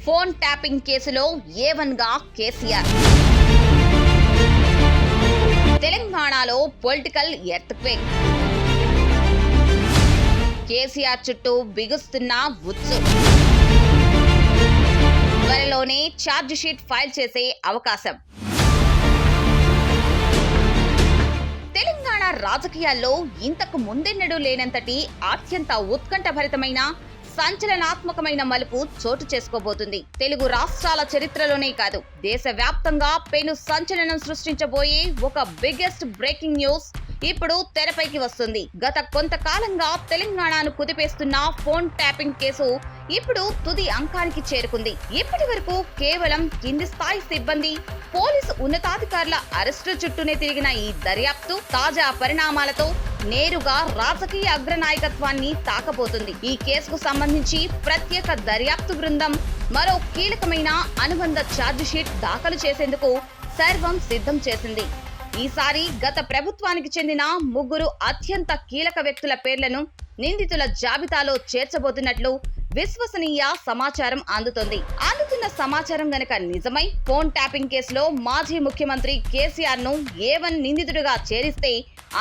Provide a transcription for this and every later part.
Phone tapping కేసులో A1గా కేసీఆర్. తెలంగాణలో political earthquake. KCR చుట్టూ బిగుస్తున్న ఉచ్చు. త్వరలోనే ఛార్జ్ షీట్ ఫైల్ చేసే అవకాశం. తెలంగాణ రాజకీయాల్లో ఇంతకు ముందెన్నడూ లేనంతటి అత్యంత ఉత్కంఠభరితమైన సంచలనాత్మకమైన మలుపు చోటు చేసుకోబోతుంది. తెలుగు రాష్ట్రాల చరిత్రలోనే కాదు, దేశవ్యాప్తంగా పెను సంచలనం సృష్టించబోయే ఒక బిగ్గెస్ట్ బ్రేకింగ్ న్యూస్ ఇప్పుడు తెరపైకి వస్తుంది. గత కొంతకాలంగా తెలంగాణను కుదిపేస్తున్న ఫోన్ ట్యాపింగ్ కేసు ఇప్పుడు తుది అంకానికి చేరుకుంది. ఇప్పటి వరకు కేవలం కింది స్థాయి సిబ్బంది, పోలీసు ఉన్నతాధికారుల అరెస్టు చుట్టూనే తిరిగిన ఈ దర్యాప్తు తాజా పరిణామాలతో నేరుగా రాజకీయ అగ్రనాయకత్వాన్ని తాకబోతుంది. ఈ కేసుకు సంబంధించి ప్రత్యేక దర్యాప్తు బృందం మరో కీలకమైన అనుబంధ ఛార్జ్ షీట్ దాఖలు చేసేందుకు సర్వం సిద్ధం చేసింది. ఈసారి గత ప్రభుత్వానికి చెందిన 3 అత్యంత కీలక వ్యక్తుల పేర్లను నిందితుల జాబితాలో చేర్చబోతున్నట్లు విశ్వసనీయ సమాచారం అందుతున్న సమాచారం గనక నిజమై ఫోన్ ట్యాపింగ్ కేసులో మాజీ ముఖ్యమంత్రి కేసీఆర్ ను A1 నిందితుడిగా చేరిస్తే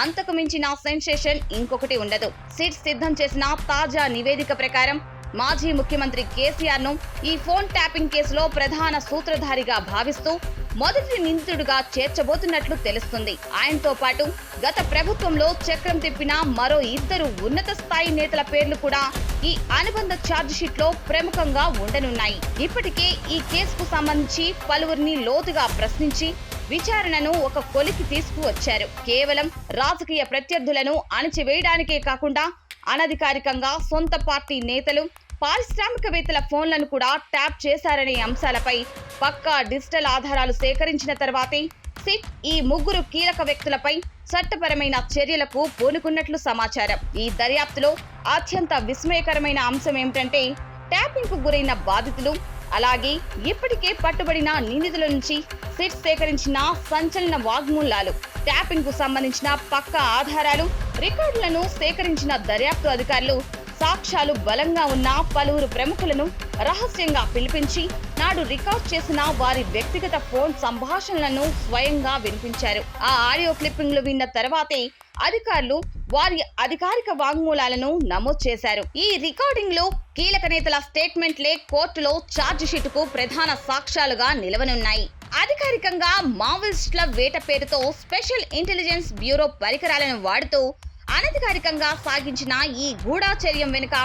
అంతకు మించిన సెన్సేషన్ ఇంకొకటి ఉండదు. సిట్ సిద్ధం చేసిన తాజా నివేదిక ప్రకారం మాజీ ముఖ్యమంత్రి కేసీఆర్ ను ఈ ఫోన్ ట్యాపింగ్ కేసులో ప్రధాన సూత్రధారిగా భావిస్తూ మొదటి నిందితుడిగా చేర్చబోతున్నట్లు తెలుస్తుంది. ఆయనతో పాటు గత ప్రభుత్వంలో చక్రం తిప్పిన మరో 2 ఉన్నత స్థాయి నేతల పేర్లు కూడా ఈ అనుబంధ ఛార్జ్ షీట్ లో ప్రముఖంగా ఉండనున్నాయి. ఇప్పటికే ఈ కేసుకు సంబంధించి పలువురిని లోతుగా ప్రశ్నించి విచారణను ఒక కొలికి తీసుకువచ్చారు. కేవలం రాజకీయ ప్రత్యర్థులను అణచివేయడానికే కాకుండా అనధికారికంగా సొంత పార్టీ నేతలు, పారిశ్రామికవేత్తల ఫోన్లను కూడా ట్యాప్ చేశారనే అంశాలపై పక్కా డిజిటల్ ఆధారాలు సేకరించిన తర్వాతే సిట్ ఈ 3 కీలక వ్యక్తులపై చట్టపరమైన చర్యలకు పూనుకున్నట్లు సమాచారం. ఈ దర్యాప్తులో అత్యంత విస్మయకరమైన అంశం ఏమిటంటే ట్యాపింగ్ కు గురైన బాధితులు, అలాగే ఇప్పటికే పట్టుబడిన నిందితుల నుంచి సిట్ సేకరించిన సంచలన వాగ్మూలాలు, ట్యాపింగ్ కు సంబంధించిన పక్కా ఆధారాలు, రికార్డులను సేకరించిన దర్యాప్తు అధికారులు సాక్ష్యాలు బలంగా ఉన్న పలువురు ప్రముఖులను రహస్యంగా పిలిపించి నాడు రికార్డ్ చేసిన వారి వ్యక్తిగత ఫోన్ సంభాషణలను స్వయంగా వినిపించారు. ఆ ఆడియో క్లిప్పింగ్లు విన్న తర్వాతే అధికారులు వారి అధికారిక వాంగ్మూలాలను నమోదు చేశారు. ఈ రికార్డింగ్ లో కీలక నేతల స్టేట్మెంట్లే కోర్టులో ఛార్జ్ షీట్ కు ప్రధాన సాక్ష్యాలుగా నిలవనున్నాయి. అధికారికంగా మావోయిస్టుల వేట పేరుతో స్పెషల్ ఇంటెలిజెన్స్ బ్యూరో పరికరాలను వాడుతూ అనధికారికంగా సాగించిన ఈ గూఢాచర్యం వెనుక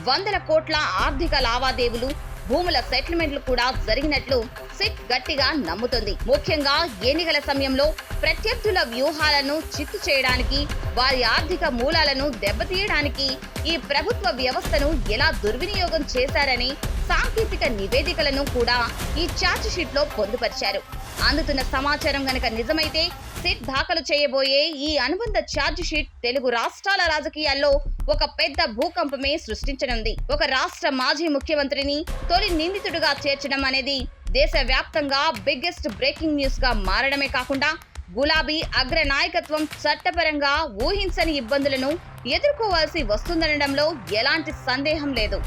వందల కోట్ల ఆర్థిక లావాదేవీలు, భూముల సెటిల్మెంట్లు కూడా జరిగినట్లు సిట్ గట్టిగా నమ్ముతుంది. ముఖ్యంగా ఎన్నికల సమయంలో ప్రత్యర్థుల వ్యూహాలను చిత్తు చేయడానికి, వారి ఆర్థిక మూలాలను దెబ్బతీయడానికి ఈ ప్రభుత్వ వ్యవస్థను ఎలా దుర్వినియోగం చేశారని సాంకేతిక నివేదికలను కూడా ఈ ఛార్జ్ షీట్ లో పొందుపరిచారు. అందుతున్న సమాచారం గనక నిజమైతే సిట్ దాఖలు చేయబోయే ఈ అనుబంధ ఛార్జ్ షీట్ తెలుగు రాష్ట్రాల రాజకీయాల్లో ఒక పెద్ద భూకంపమే సృష్టించనుంది. ఒక రాష్ట్ర మాజీ ముఖ్యమంత్రిని తొలి నిందితుడిగా చేర్చడం అనేది దేశవ్యాప్తంగా బిగ్గెస్ట్ బ్రేకింగ్ న్యూస్ గా మారడమే కాకుండా గులాబీ అగ్ర నాయకత్వం చట్టపరంగా ఊహించని ఇబ్బందులను ఎదుర్కోవాల్సి వస్తుందనడంలో ఎలాంటి సందేహం లేదు.